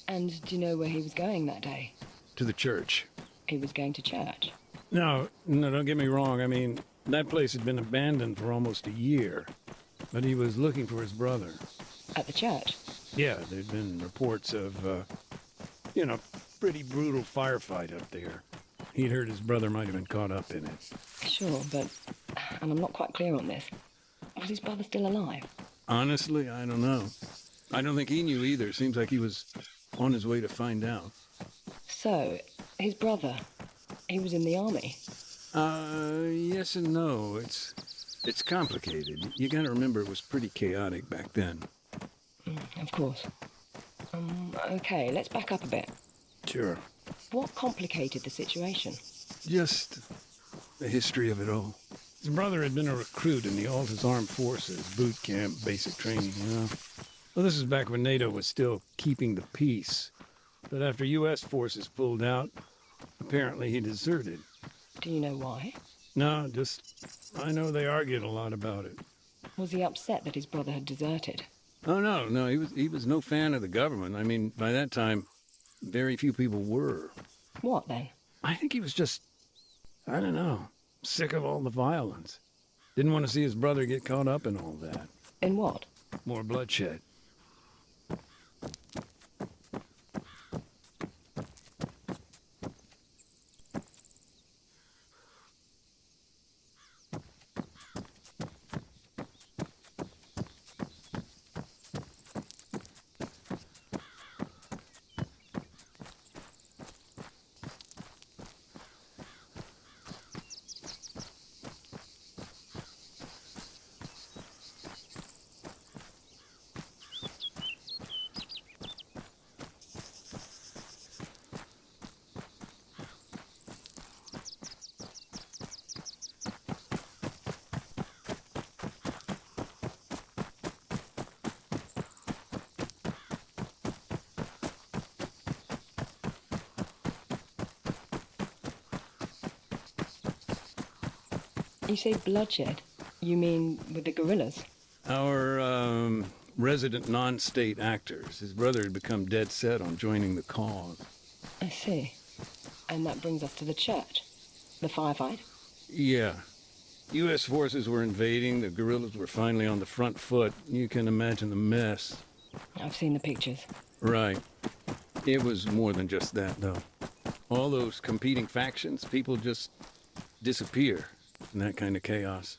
And do you know where he was going that day? To the church. He was going to church. No, don't get me wrong. I mean, that place had been abandoned for almost a year. But he was looking for his brother. At the church? Yeah, there'd been reports of, pretty brutal firefight up there. He'd heard his brother might have been caught up in it. Sure, but... And I'm not quite clear on this. Was his brother still alive? Honestly, I don't know. I don't think he knew either. Seems like he was on his way to find out. So, his brother, he was in the army? Yes and no. It's complicated. You gotta remember it was pretty chaotic back then. Of course. Okay, let's back up a bit. Sure. What complicated the situation? Just the history of it all. His brother had been a recruit in the Alta's armed forces, boot camp, basic training, Well, this is back when NATO was still keeping the peace. But after U.S. forces pulled out, apparently he deserted. Do you know why? No, I know they argued a lot about it. Was he upset that his brother had deserted? Oh, no, he was no fan of the government. I mean, by that time, very few people were. What, then? I think he was just, I don't know, sick of all the violence. Didn't want to see his brother get caught up in all that. In what? More bloodshed. You say bloodshed? You mean with the guerrillas? Our, resident non-state actors. His brother had become dead set on joining the cause. I see. And that brings us to the church. The firefight? Yeah. U.S. forces were invading, the guerrillas were finally on the front foot. You can imagine the mess. I've seen the pictures. Right. It was more than just that, though. All those competing factions, people just disappear in that kind of chaos.